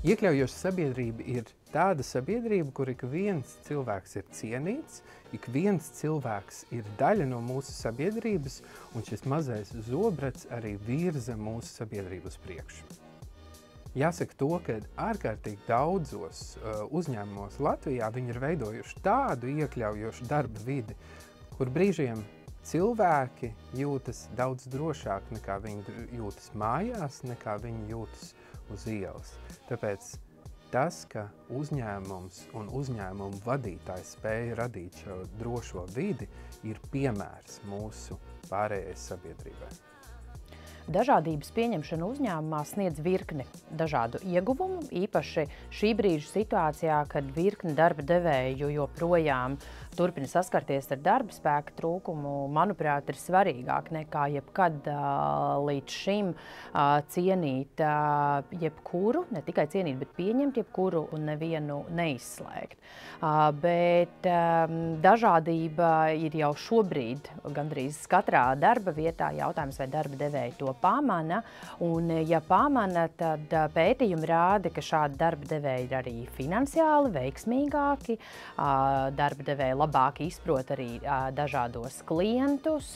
Iekļaujoša sabiedrība ir tāda sabiedrība, kur ik viens cilvēks ir cienīts, ik viens cilvēks ir daļa no mūsu sabiedrības, un šis mazais zobrats arī virza mūsu sabiedrību uz priekšu. Jāsaka to, ka ārkārtīgi daudzos uzņēmumos Latvijā viņi ir veidojuši tādu iekļaujošu darba vidi, kur brīžiem cilvēki jūtas daudz drošāk nekā viņi jūtas mājās, nekā viņi jūtas uz ielas. Tāpēc tas, ka uzņēmums un uzņēmumu vadītājs spēja radīt šo drošo vidi, ir piemērs mūsu pārējai sabiedrībai. Dažādības pieņemšana uzņēmumā sniedz virkni dažādu ieguvumu, īpaši šī brīža situācijā, kad virkni darba devēju joprojām turpina saskarties ar darba spēka trūkumu, manuprāt, ir svarīgāk nekā jebkad līdz šim cienīt jebkuru, ne tikai cienīt, bet pieņemt jebkuru un nevienu neizslēgt. Bet dažādība ir jau šobrīd gandrīz katrā darba vietā. Jautājums, vai darba devēji to pamana, un ja pamana, tad pētījumi rāda, ka šādi darba devēji ir arī finansiāli veiksmīgāki, darba devēji labāk izprot arī dažādos klientus,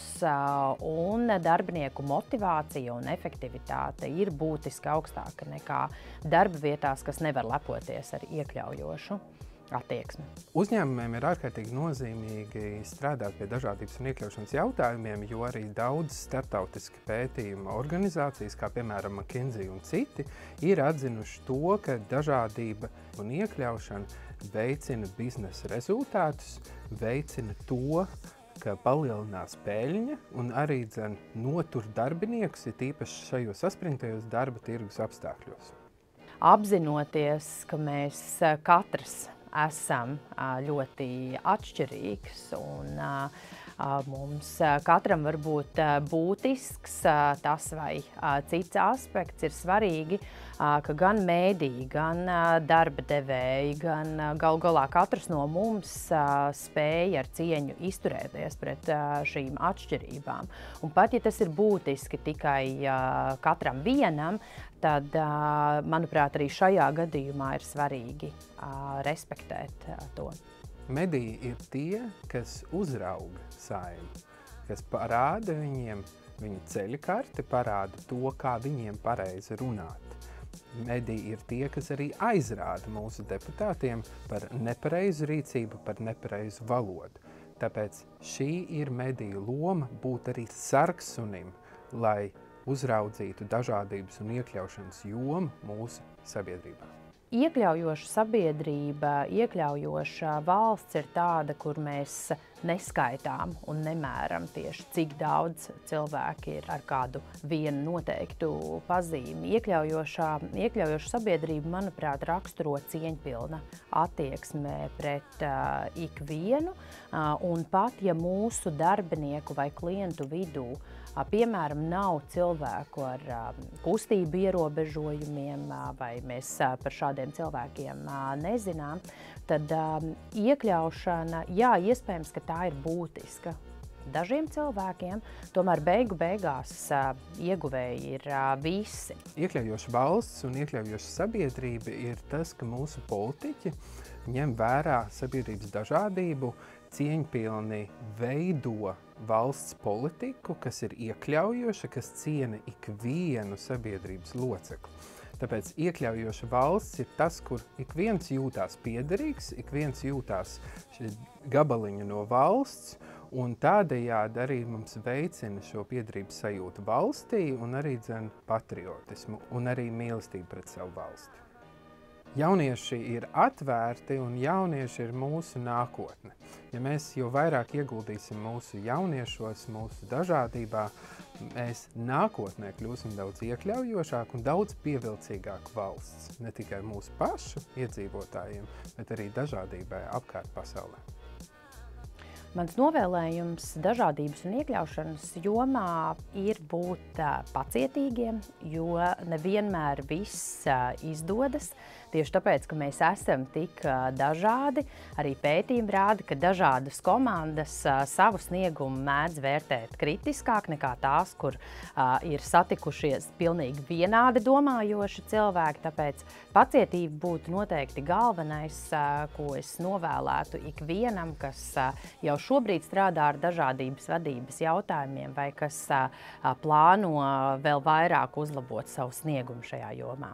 un darbinieku motivācija un efektivitāte ir būtiski augstāka nekā darba vietās, kas nevar lepoties ar iekļaujošu attieksmi. Uzņēmumiem ir ārkārtīgi nozīmīgi strādāt pie dažādības un iekļaušanas jautājumiem, jo arī daudz starptautiski pētījuma organizācijas, kā piemēram McKinsey un citi, ir atzinuši to, ka dažādība un iekļaušana veicina biznesa rezultātus, veicina to, ka palielinās peļņa un arī notur darbiniekus, ir īpaši šajos saspringtajos darba tirgus apstākļos. Apzinoties, ka mēs katrs esam ļoti atšķirīgs un mums katram var būt būtisks tas vai cits aspekts, ir svarīgi, ka gan mēdīji, gan darba devēji, gan galu galā katrs no mums spēja ar cieņu izturēties pret šīm atšķirībām. Un pat, ja tas ir būtiski tikai katram vienam, tad, manuprāt, arī šajā gadījumā ir svarīgi respektēt to. Mediji ir tie, kas uzrauga Saeimu, kas parāda viņiem viņu ceļkarti, parāda to, kā viņiem pareizi runāt. Mediji ir tie, kas arī aizrāda mūsu deputātiem par nepareizu rīcību, par nepareizu valodu. Tāpēc šī ir mediju loma būt arī sargsunim, lai uzraudzītu dažādības un iekļaušanas jomu mūsu sabiedrībā. Iekļaujoša sabiedrība, iekļaujoša valsts ir tāda, kur mēs neskaitām un nemēram tieši, cik daudz cilvēki ir ar kādu vienu noteiktu pazīmi. Iekļaujoša sabiedrība, manuprāt, raksturo cieņpilna attieksme pret ikvienu, un pat, ja mūsu darbinieku vai klientu vidū piemēram, nav cilvēku ar kustību ierobežojumiem, vai mēs par šādiem cilvēkiem nezinām, tad iekļaušana, jā, iespējams, ka tā ir būtiska dažiem cilvēkiem, tomēr beigās ieguvēji ir visi. Iekļaujoša valsts un iekļaujoša sabiedrība ir tas, ka mūsu politiķi ņem vērā sabiedrības dažādību, cieņpilni veido valsts politiku, kas ir iekļaujoša, kas ciena ikvienu sabiedrības locekli. Tāpēc iekļaujoša valsts ir tas, kur ik viens jūtās piederīgs, ik viens jūtās gabaliņu no valsts, un tādējādi arī mums veicina šo piederības sajūtu valstī un arī patriotismu un arī mīlestību pret savu valsti. Jaunieši ir atvērti un jaunieši ir mūsu nākotne. Ja mēs jau vairāk ieguldīsim mūsu jauniešos, mūsu dažādībā, mēs nākotnē kļūsim daudz iekļaujošāk un daudz pievilcīgāk valsts. Ne tikai mūsu pašu iedzīvotājiem, bet arī dažādībai apkārt pasaulē. Mans novēlējums dažādības un iekļaušanas jomā ir būt pacietīgiem, jo nevienmēr viss izdodas, Tieši tāpēc, ka mēs esam tik dažādi, arī pētījumi rāda, ka dažādas komandas savu sniegumu mēdz vērtēt kritiskāk nekā tās, kur ir satikušies pilnīgi vienādi domājoši cilvēki. Tāpēc pacietība būtu noteikti galvenais, ko es novēlētu ikvienam, kas jau šobrīd strādā ar dažādības vadības jautājumiem vai kas plāno vēl vairāk uzlabot savu sniegumu šajā jomā.